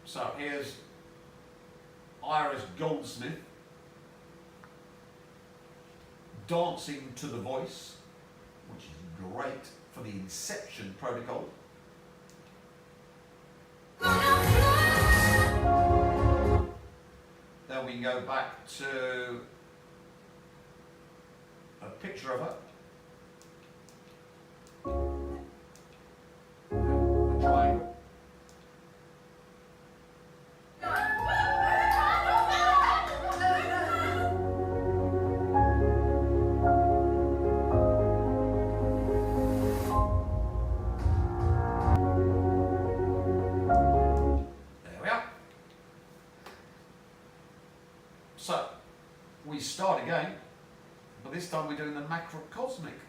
So here's Iris Goldsmith dancing to the voice, which is great for the Inception protocol. Then we can go back to a picture of her. A triangle. So, we start again, but this time we're doing the macrocosmic.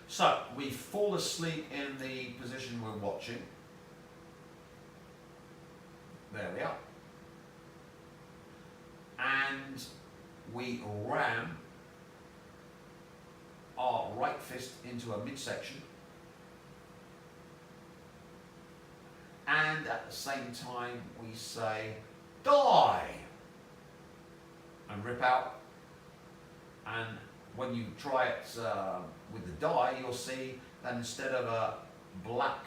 So, we fall asleep in the position we're watching. There we are. And we ram our right fist into a midsection. And at the same time we say, die! And rip out, and when you try it with the die, you'll see that instead of a black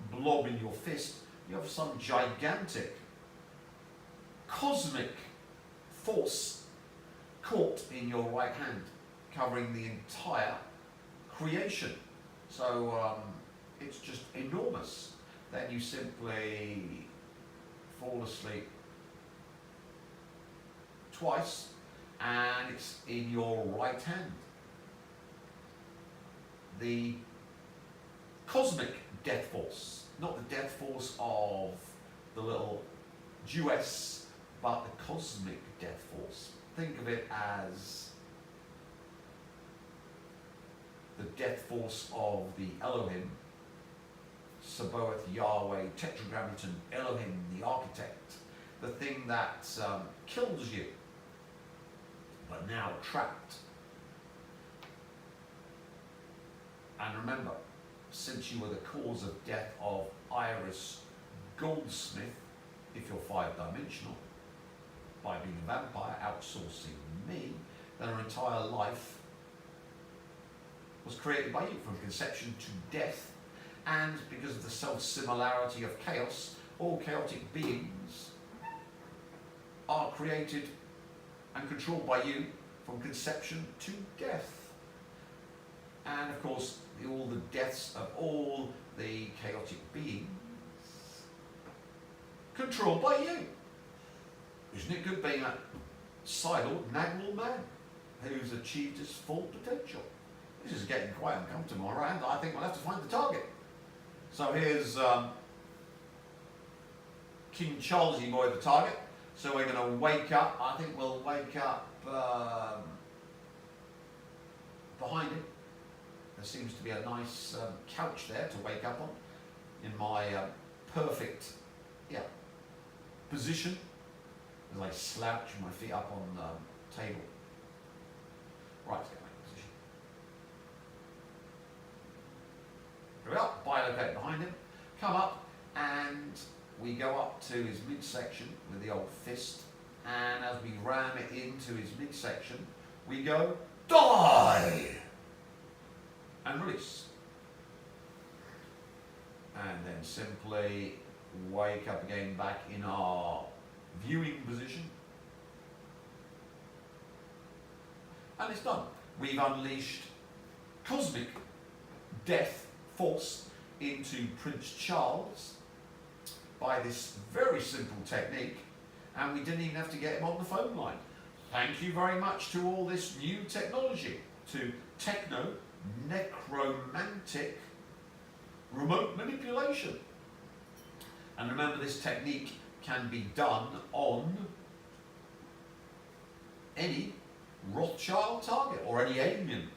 blob in your fist, you have some gigantic cosmic force caught in your right hand, covering the entire creation. So it's just enormous. Then you simply fall asleep twice, and it's in your right hand. The cosmic death force, not the death force of the little Jewess, but the cosmic death force. Think of it as the death force of the Elohim, Sabaoth, Yahweh, Tetragrammaton, Elohim, the architect, the thing that kills you, but now trapped. And remember, since you were the cause of death of Iris Goldsmith, if you're five-dimensional, by being a vampire, outsourcing me, then her entire life was created by you, from conception to death. And because of the self-similarity of chaos, all chaotic beings are created and controlled by you from conception to death. And of course, all the deaths of all the chaotic beings controlled by you. Isn't it good being a sidled, naggable man who's achieved his full potential? This is getting quite uncomfortable around. I think we'll have to find the target. So here's King Charlesy boy, the target. So we're going to wake up. I think we'll wake up behind him. There seems to be a nice couch there to wake up on in my perfect position as I slouch my feet up on the table. Right, let's get my position. Here we are, bilocate behind him, come up, and we go up to his midsection with the old fist, and as we ram it into his midsection, we go, die! And release. And then simply wake up again back in our viewing position. And it's done. We've unleashed cosmic death force into Prince Charles by this very simple technique, and we didn't even have to get him on the phone line. Thank you very much to all this new technology, to Techno-Necromantic remote manipulation. And remember, this technique can be done on any Rothschild target or any alien.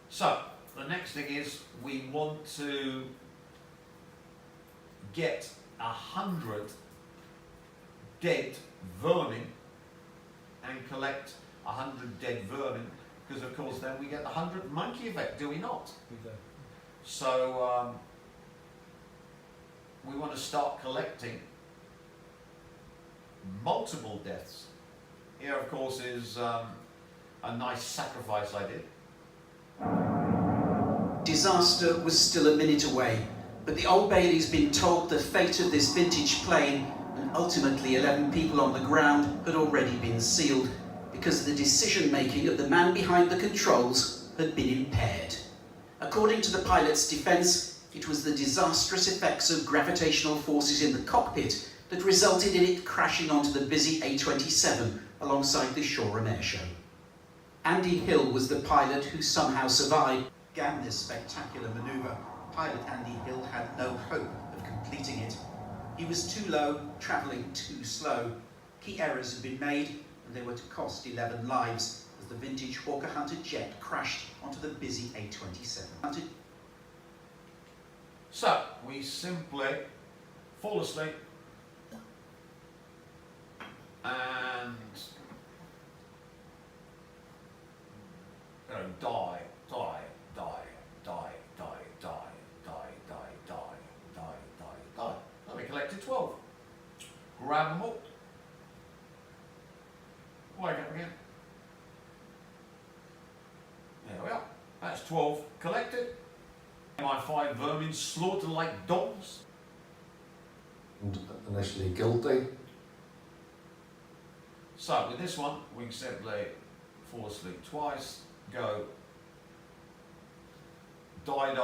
So the next thing is we want to get 100 dead vermin and collect 100 dead vermin, because of course then we get the 100 monkey effect, do we not? We do. So we want to start collecting multiple deaths. Here, of course, is a nice sacrifice I did. Disaster was still a minute away, but the Old Bailey's been told the fate of this vintage plane, and ultimately 11 people on the ground, had already been sealed because the decision-making of the man behind the controls had been impaired. According to the pilot's defence, it was the disastrous effects of gravitational forces in the cockpit that resulted in it crashing onto the busy A27 alongside the Shoreham Air Show. Andy Hill was the pilot who somehow survived. Began this spectacular manoeuvre, pilot Andy Hill had no hope of completing it. He was too low, travelling too slow. Key errors had been made, and they were to cost 11 lives as the vintage Hawker Hunter jet crashed onto the busy A27. So, we simply fall asleep and die. So we collected 12. Grab them all. Wake up again. There we are. That's 12 collected. My 5 vermin slaughtered like dogs. And initially guilty. So with this one, we can simply fall asleep twice, go die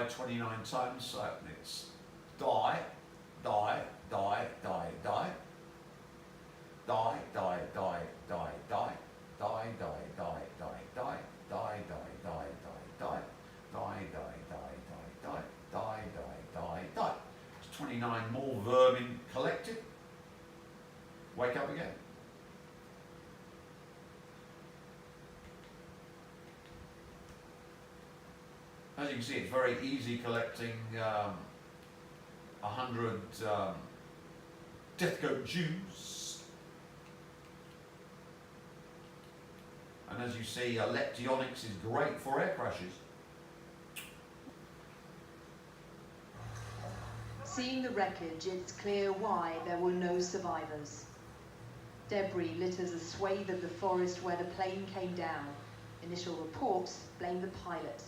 29 times. So it's die, die, die, die, die, die, die, die, die, die, die, die, die, die, die, die, die, die, die. It's 29 more vermin collected. Wake up again. As you can see, it's very easy collecting 100 Death Goat Jews. And as you see, electronics is great for air crashes. Seeing the wreckage, it's clear why there were no survivors. Debris litters a swathe of the forest where the plane came down. Initial reports blame the pilot.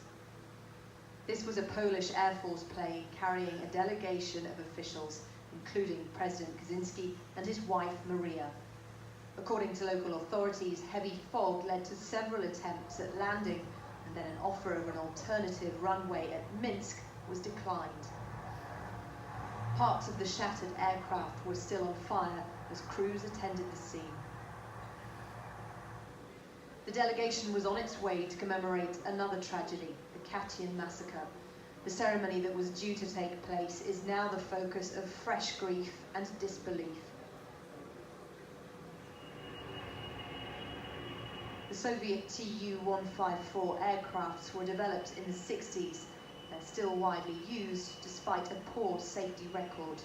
This was a Polish Air Force plane carrying a delegation of officials, including President Kaczynski and his wife Maria. According to local authorities, heavy fog led to several attempts at landing, and then an offer of an alternative runway at Minsk was declined. Parts of the shattered aircraft were still on fire as crews attended the scene. The delegation was on its way to commemorate another tragedy, the Katyn massacre. The ceremony that was due to take place is now the focus of fresh grief and disbelief. The Soviet Tu-154 aircrafts were developed in the 60s. They're still widely used despite a poor safety record.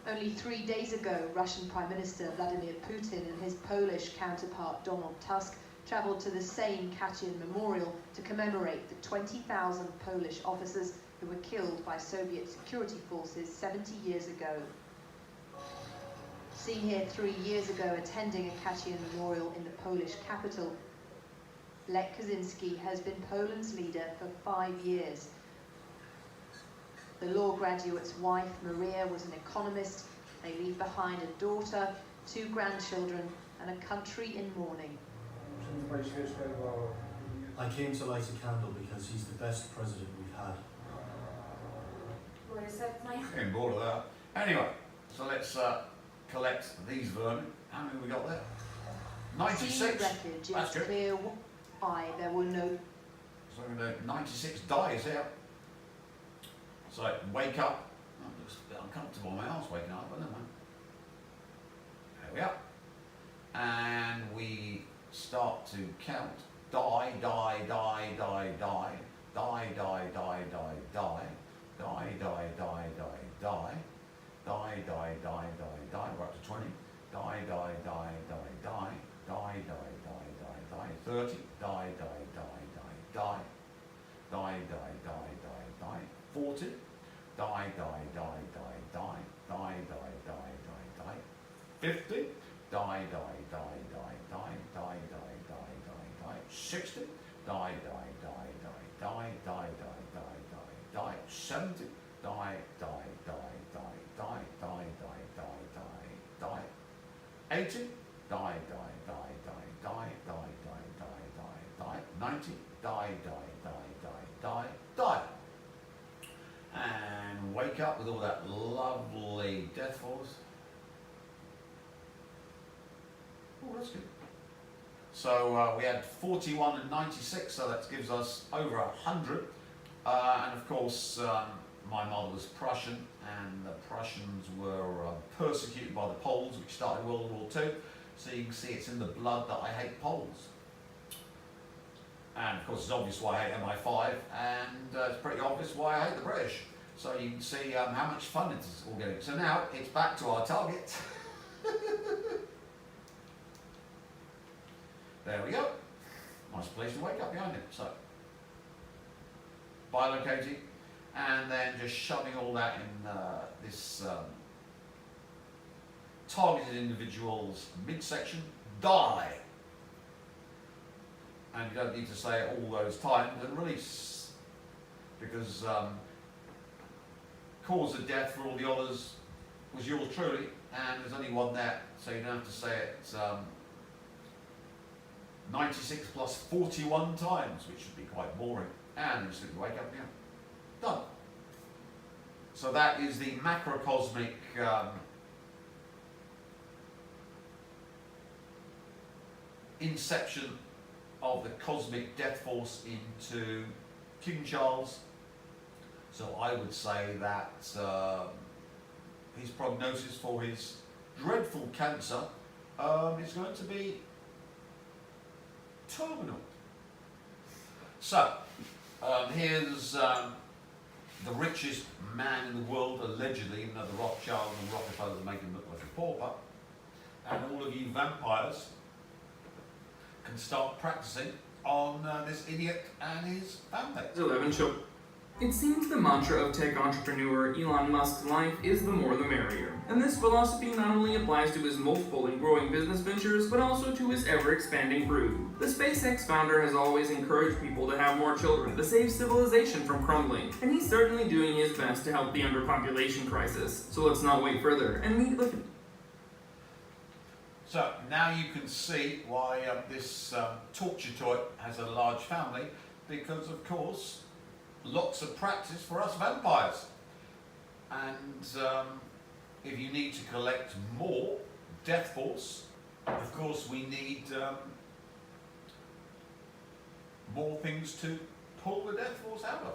Only 3 days ago, Russian Prime Minister Vladimir Putin and his Polish counterpart Donald Tusk travelled to the same Katyn memorial to commemorate the 20,000 Polish officers who were killed by Soviet security forces 70 years ago. Seen here 3 years ago attending a Katyn memorial in the Polish capital, Lech Kaczynski has been Poland's leader for 5 years. The law graduate's wife, Maria, was an economist. They leave behind a daughter, 2 grandchildren, and a country in mourning. I came to light a candle because he's the best president we've had. Getting bored of that. Anyway, so let's collect these vermin. How many have we got there? 96. Wreckage, That's it's good. clear why there were no. So we're going to 96 dies here. So wake up. Oh, it looks a bit uncomfortable. My arms waking up, but never mind. There we are. And we start to count. Die, die, die, die, die. Die, die, die, die, die. Die, die, die, die, die. Die, die, die, die, die. We're up to 20. Die, die, die, die, die. Die, die, die, die, die. 30. Die, die, die, die, die. Die, die, die, die, die. 40. die, die, die, die, die, die, die, die, die, die. 50, die, die, die, die, die, die, die, die, die, die. 60, die, die, die, die, die, die, die, die, die, die. 70, die, die, die, die, die, die, die, die, die, die. 80, die, die, die, die, die, die, die, die, die, die. 90, die, die, die, die, die, die. And wake up with all that lovely death force. Oh, that's good. So we had 41 and 96, so that gives us over 100. And of course, my mother was Prussian, and the Prussians were persecuted by the Poles, which started World War II. So you can see it's in the blood that I hate Poles. And of course, it's obvious why I hate MI5, and it's pretty obvious why I hate the British. So you can see how much fun it's all getting. So now it's back to our target. There we go. Nice place to wake up behind it. So bilocating, and then just shoving all that in this targeted individual's midsection. Die. And you don't need to say it all those times, and release, because cause of death for all the others was yours truly, and there's only one there, so you don't have to say it 96 plus 41 times, which would be quite boring, and you simply wake up again. Done. So that is the macrocosmic inception of the cosmic death force into King Charles. So I would say that his prognosis for his dreadful cancer is going to be terminal. So here's the richest man in the world, allegedly, even though the Rothschilds and Rockefellers make him look like a pauper. And all of you vampires can start practicing on this idiot and his family. 11 show. It seems the mantra of tech entrepreneur Elon Musk's life is the more the merrier. And this philosophy not only applies to his multiple and growing business ventures, but also to his ever-expanding brood. The SpaceX founder has always encouraged people to have more children to save civilization from crumbling, and he's certainly doing his best to help the underpopulation crisis. So let's not wait further and meet the... So now you can see why this torture toy has a large family, because of course lots of practice for us vampires. And if you need to collect more death force, of course we need more things to pull the death force out of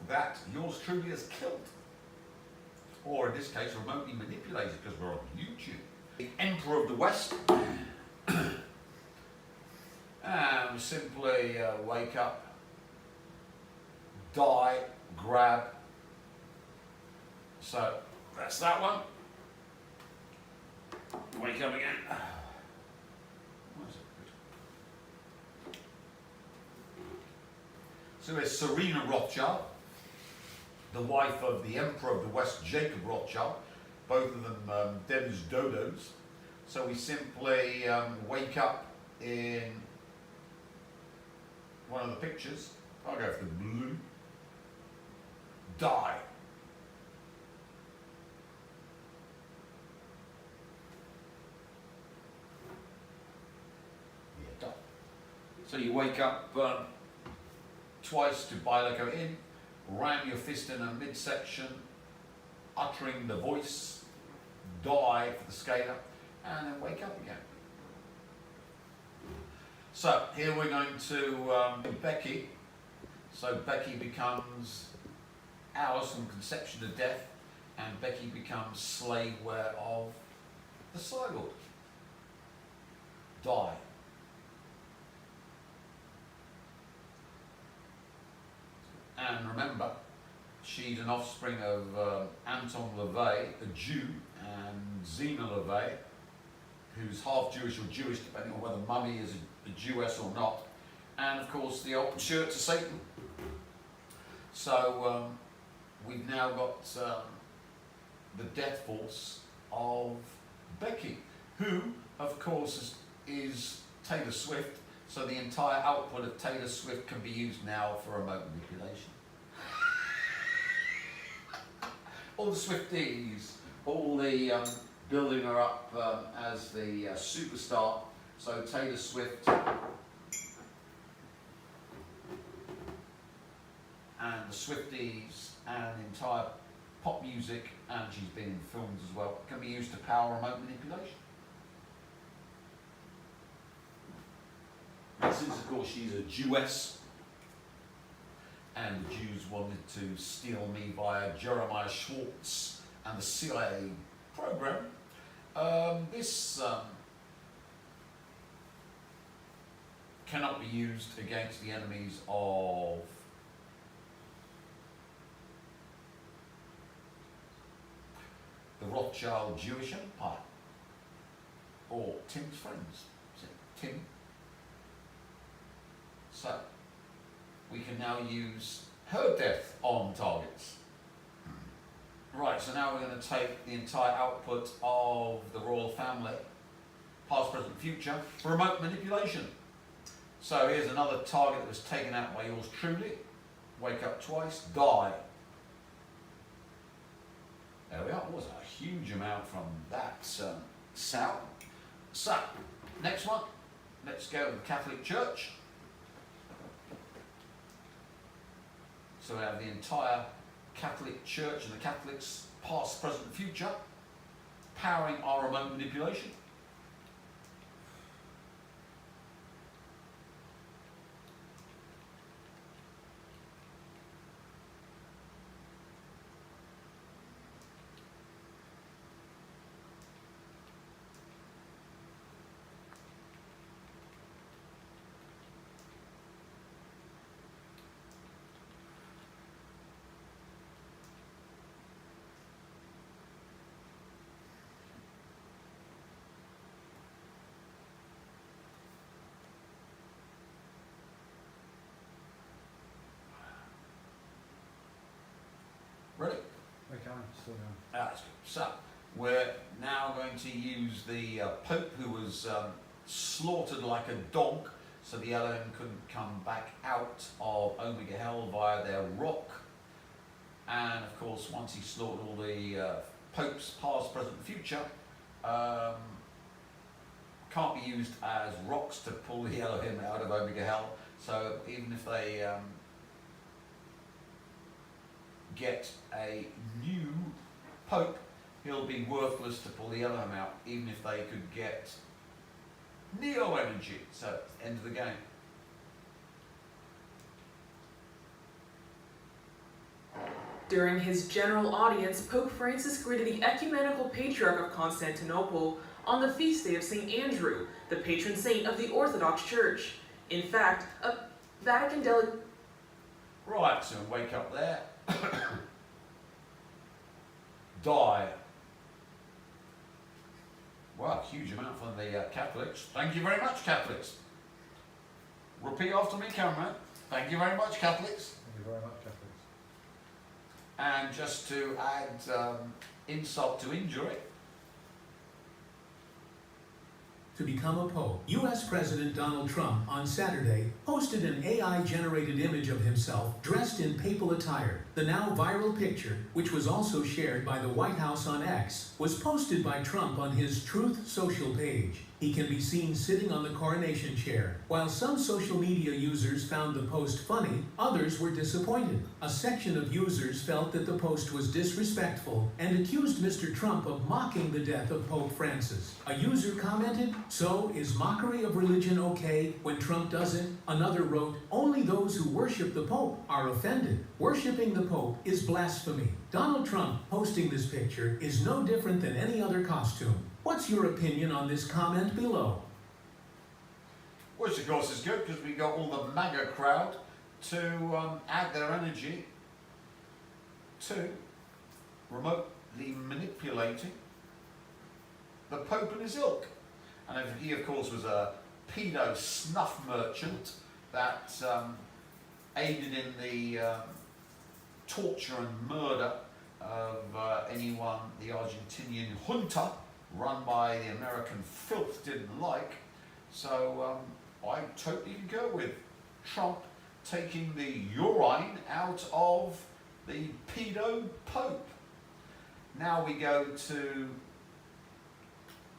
that yours truly has killed, or in this case remotely manipulated, because we're on YouTube. The Emperor of the West, and simply wake up, die, grab. So that's that one. Wake up again. Where is it? So there's Serena Rothschild, the wife of the Emperor of the West, Jacob Rothschild. Both of them dead as dodos. So we simply wake up in one of the pictures. I'll go for the blue. Die. Yeah, die. So you wake up twice to biloco in, ram your fist in a midsection, uttering the voice, die for the scalar, and then wake up again. So here we're going to Becky. So Becky becomes ours from conception to death, and Becky becomes slaveware of the Cyborg. Die. And remember, she's an offspring of Anton LaVey, a Jew, and Zena LaVey, who's half Jewish or Jewish, depending on whether mummy is a Jewess or not. And of course, the old Church of Satan. So we've now got the death force of Becky, who, of course, is Taylor Swift, so the entire output of Taylor Swift can be used now for remote manipulation. All the Swifties, all the building her up as the superstar, so Taylor Swift and the Swifties and the entire pop music, and she's been in films as well, can be used to power remote manipulation. And since of course she's a Jewess, and the Jews wanted to steal me via Jeremiah Schwartz and the CIA program, this cannot be used against the enemies of the Rothschild Jewish Empire, or Tim's friends. Is it Tim? So, we can now use her death on targets. Right, so now we're going to take the entire output of the royal family, past, present, future, for remote manipulation. So here's another target that was taken out by yours truly. Wake up twice, die. There we are. It was a huge amount from that sound. So, next one. Let's go to the Catholic Church. So we have the entire Catholic Church and the Catholics, past, present, and future, powering our remote manipulation. Ready? Okay, still going. That's good. So, we're now going to use the Pope, who was slaughtered like a dog, so the Elohim couldn't come back out of Omega Hell via their rock. And of course, once he slaughtered all the popes, past, present, and future, can't be used as rocks to pull the Elohim out of Omega Hell. So even if they get a new pope, he'll be worthless to pull the Elohim out, even if they could get Neo energy. So it's the end of the game. During his general audience, Pope Francis greeted the ecumenical patriarch of Constantinople on the feast day of St. Andrew, the patron saint of the Orthodox Church. In fact, a Vatican delegate... Right, so wake up there. Die. Wow, huge amount from the Catholics. Thank you very much, Catholics. Repeat after me, cameraman. Thank you very much, Catholics. Thank you very much, Catholics. And just to add insult to injury, to become a pope. U.S. President Donald Trump on Saturday posted an AI-generated image of himself dressed in papal attire. The now viral picture, which was also shared by the White House on X, was posted by Trump on his Truth Social page. He can be seen sitting on the coronation chair. While some social media users found the post funny, others were disappointed. A section of users felt that the post was disrespectful and accused Mr. Trump of mocking the death of Pope Francis. A user commented, "So, is mockery of religion okay when Trump doesn't?" Another wrote, "Only those who worship the Pope are offended. Worshipping the Pope is blasphemy." Donald Trump posting this picture is no different than any other costume. What's your opinion on this comment below? which of course is good because we got all the MAGA crowd to add their energy to remotely manipulating the Pope and his ilk. And he, of course, was a pedo snuff merchant that aided in the torture and murder of anyone the Argentinian junta, run by the American filth, didn't like. So I totally go with Trump taking the urine out of the pedo Pope. Now we go to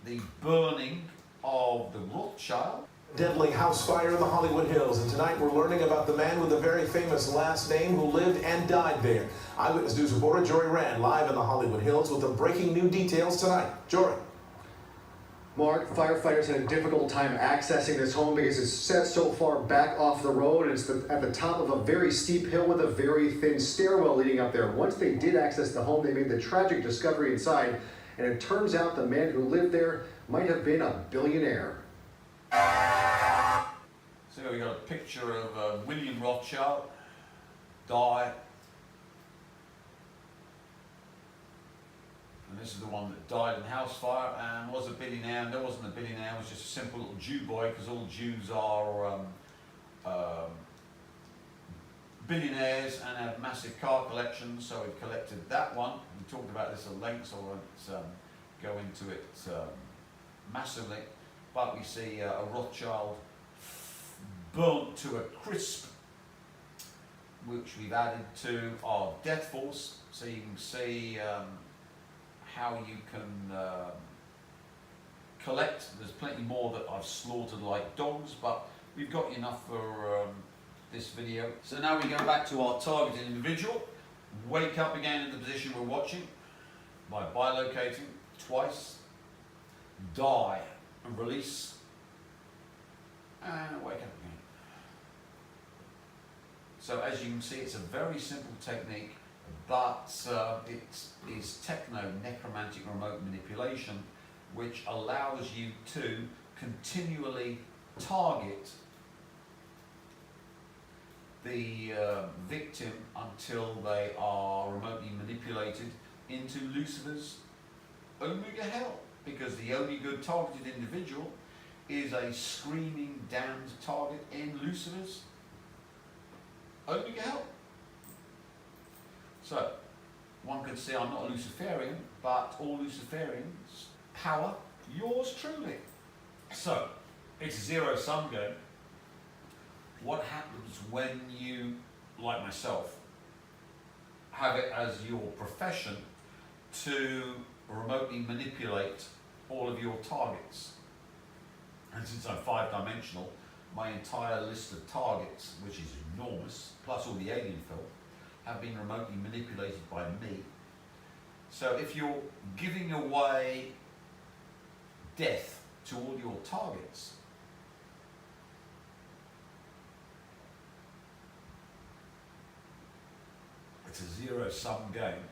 the burning of the Rothschild. Deadly house fire in the Hollywood Hills, and tonight we're learning about the man with a very famous last name who lived and died there. Eyewitness News reporter Jory Rand live in the Hollywood Hills with the breaking new details tonight. Jory. Mark, firefighters had a difficult time accessing this home because it's set so far back off the road, and it's at the top of a very steep hill with a very thin stairwell leading up there. Once they did access the home, they made the tragic discovery inside, and it turns out the man who lived there might have been a billionaire. So we got a picture of William Rothschild, died. And this is the one that died in house fire and was a billionaire. And there wasn't a billionaire, it was just a simple little Jew boy, because all Jews are billionaires and have massive car collections. So we collected that one. We talked about this at length, so I won't go into it massively. But we see a Rothschild burnt to a crisp, which we've added to our death force, so you can see how you can collect. There's plenty more that I've slaughtered like dogs, but we've got enough for this video. So now we go back to our targeted individual, wake up again in the position we're watching by bilocating twice, die and release, and wake up again. So as you can see, it's a very simple technique, but it is Techno-Necromantic remote manipulation, which allows you to continually target the victim until they are remotely manipulated into Lucifer's omega hell, because the only good targeted individual is a screaming damned target in Lucifer's omega hell. So one could say I'm not a Luciferian, but all Luciferians power yours truly. So it's a zero-sum game. What happens when you, like myself, have it as your profession to remotely manipulate all of your targets? And since I'm 5-dimensional, my entire list of targets, which is enormous, plus all the alien filth, have been remotely manipulated by me. So if you're giving away death to all your targets, it's a zero-sum game.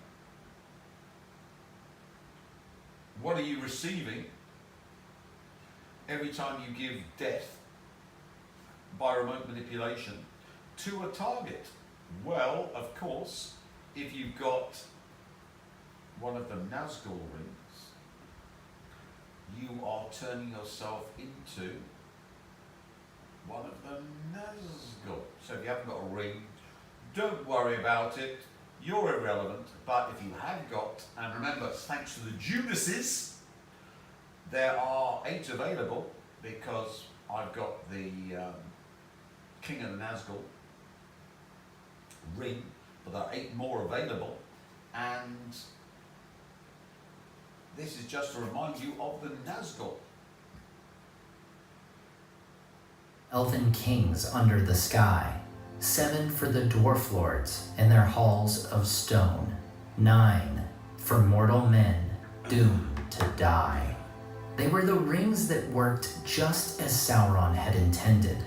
What are you receiving every time you give death by remote manipulation to a target? Well, of course, if you've got one of the Nazgul rings, you are turning yourself into one of the Nazgul. So if you haven't got a ring, don't worry about it, you're irrelevant. But if you have got, and remember, thanks to the Judases, there are 8 available, because I've got the King of the Nazgul ring, but there are 8 more available, and this is just to remind you of the Nazgul. Elven kings under the sky, 7 for the dwarf lords in their halls of stone, 9 for mortal men doomed to die. They were the rings that worked just as Sauron had intended,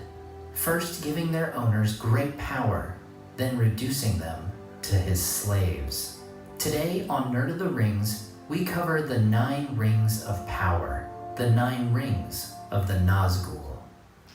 first giving their owners great power, then reducing them to his slaves. Today on Nerd of the Rings, we cover the 9 rings of power, the 9 rings of the Nazgul.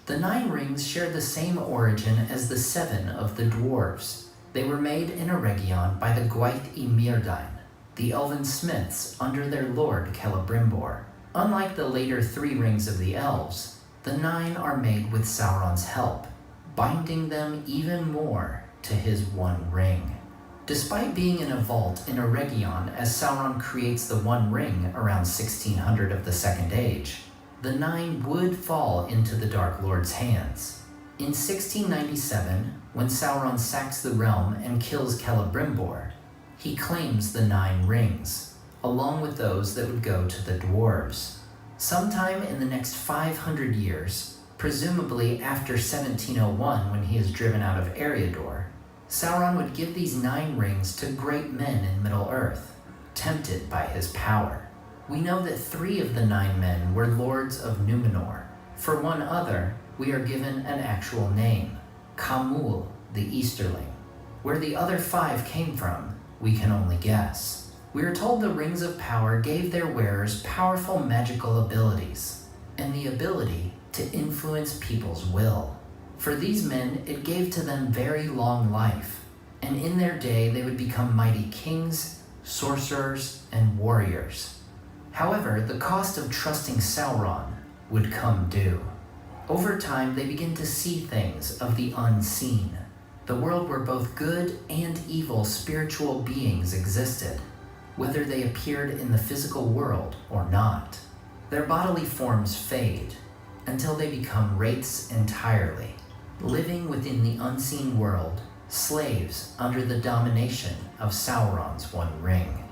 The 9 rings share the same origin as the 7 of the dwarves. They were made in Eregion by the Gwaith y Myrdain, the elven smiths under their lord Celebrimbor. Unlike the later 3 rings of the elves, the 9 are made with Sauron's help, binding them even more to his one ring. Despite being in a vault in a region as Sauron creates the One Ring around 1600 of the Second Age, the Nine would fall into the Dark Lord's hands. In 1697, when Sauron sacks the realm and kills Celebrimbor, he claims the Nine Rings, along with those that would go to the dwarves. Sometime in the next 500 years, presumably after 1701 when he is driven out of Eriador, Sauron would give these 9 rings to great men in Middle-earth, tempted by his power. We know that 3 of the 9 men were lords of Numenor. For one other, we are given an actual name, Khamul the Easterling. Where the other 5 came from, we can only guess. We are told the Rings of Power gave their wearers powerful magical abilities, and the ability to influence people's will. For these men, it gave to them very long life, and in their day they would become mighty kings, sorcerers, and warriors. However, the cost of trusting Sauron would come due. Over time, they begin to see things of the unseen, the world where both good and evil spiritual beings existed, whether they appeared in the physical world or not. Their bodily forms fade until they become wraiths entirely, living within the unseen world, slaves under the domination of Sauron's One Ring.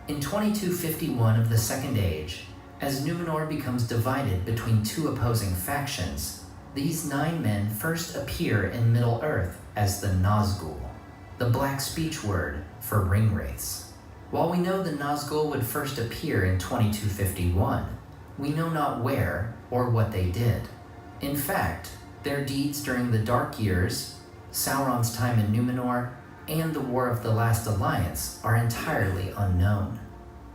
In 2251 of the Second Age, as Numenor becomes divided between 2 opposing factions, these 9 men first appear in Middle-earth as the Nazgul, the black speech word for ring wraiths. While we know the Nazgul would first appear in 2251, we know not where or what they did. In fact, their deeds during the Dark Years, Sauron's time in Numenor, and the War of the Last Alliance are entirely unknown.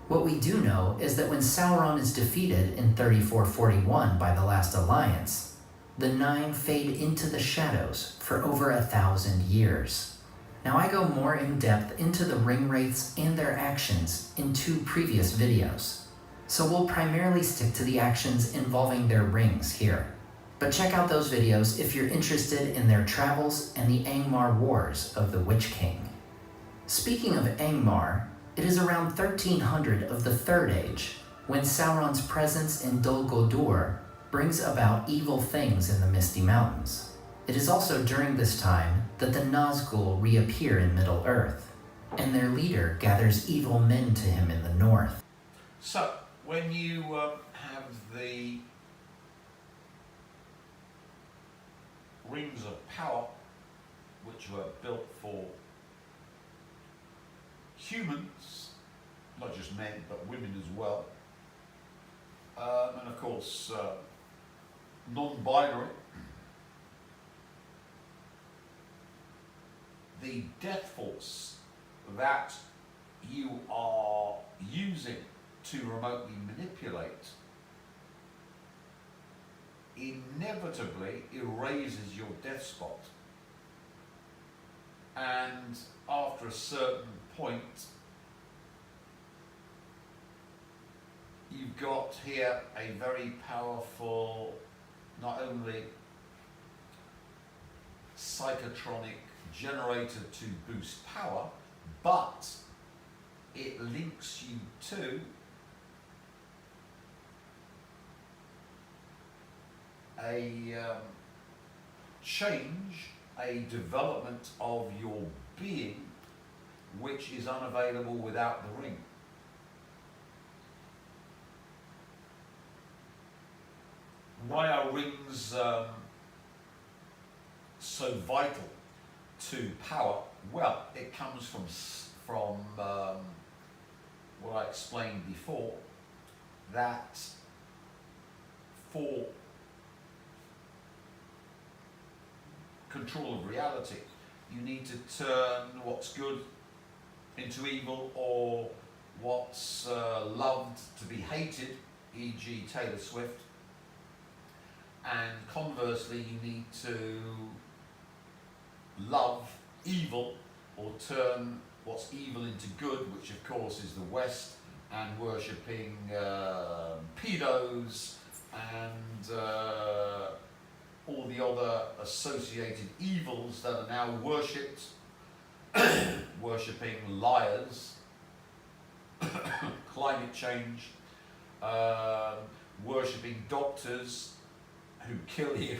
What we do know is that when Sauron is defeated in 3441 by the Last Alliance, the 9 fade into the shadows for over 1,000 years. Now I go more in depth into the ring wraiths and their actions in 2 previous videos, so we'll primarily stick to the actions involving their rings here. But check out those videos if you're interested in their travels and the Angmar Wars of the Witch King. Speaking of Angmar, it is around 1300 of the Third Age when Sauron's presence in Dol Guldur brings about evil things in the Misty Mountains. It is also during this time that the Nazgul reappear in Middle-earth, and their leader gathers evil men to him in the north. So, when you have the Rings of Power, which were built for humans, not just men, but women as well, and of course non-binary, the death force that you are using to remotely manipulate inevitably erases your death spot, and after a certain point you've got here a very powerful, not only psychotronic generator to boost power, but it links you to a change, a development of your being which is unavailable without the ring. Why are rings so vital to power? Well, it comes from what I explained before, that for control of reality, you need to turn what's good into evil, or what's loved to be hated, e.g. Taylor Swift, and conversely you need to love evil, or turn what's evil into good, which of course is the West, and worshipping pedos and all the other associated evils that are now worshipped worshipping liars, climate change, worshipping doctors who kill you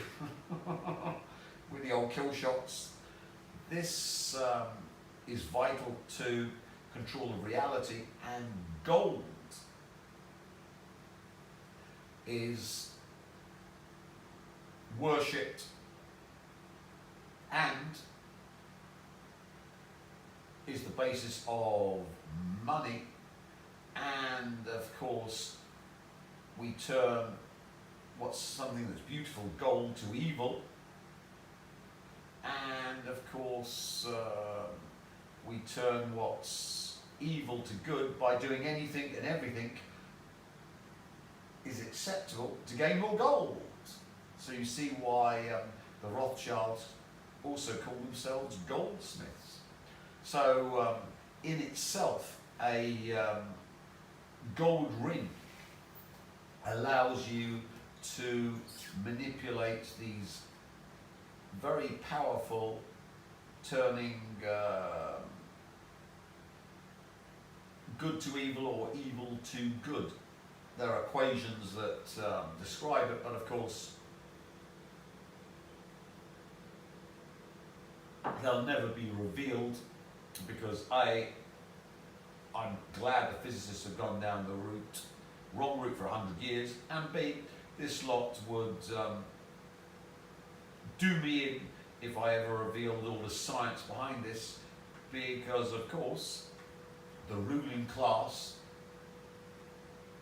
with the old kill shots. This is vital to control of reality, and gold is worshipped and is the basis of money, and of course we turn what's something that's beautiful, gold, to evil, and of course we turn what's evil to good by doing anything and everything is acceptable to gain more gold. So you see why the Rothschilds also call themselves goldsmiths. So in itself, a gold ring allows you to manipulate these very powerful, turning good to evil or evil to good. There are equations that describe it, but of course they'll never be revealed, because I'm glad the physicists have gone down the wrong route for 100 years, and B, this lot would do me in if I ever revealed all the science behind this, because of course the ruling class,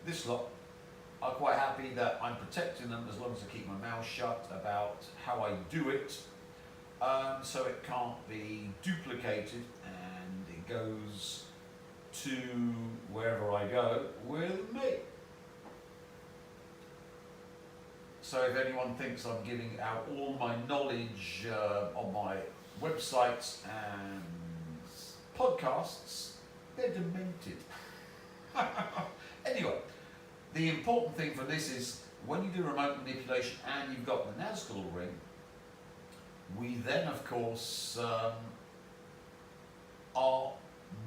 this lot, are quite happy that I'm protecting them as long as I keep my mouth shut about how I do it, so it can't be duplicated, and it goes to wherever I go with me. So if anyone thinks I'm giving out all my knowledge on my websites and podcasts, they're demented. Anyway, the important thing for this is when you do remote manipulation and you've got the Nazgul ring, we then of course are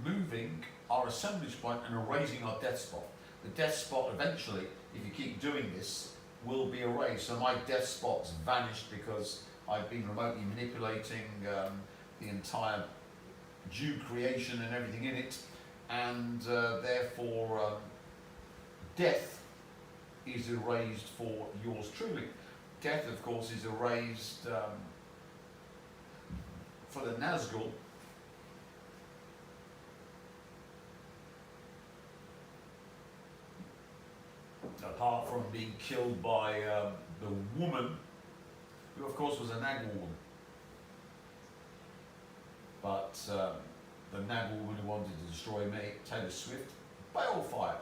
moving our assemblage point and erasing our death spot. The death spot eventually, if you keep doing this, will be erased. So my death spot's vanished because I've been remotely manipulating the entire Jew creation and everything in it, and therefore death is erased for yours truly. Death, of course, is erased for the Nazgul. Apart from being killed by the woman, who of course was a Nagel woman. But the Nagel woman who wanted to destroy me, Taylor Swift, balefire.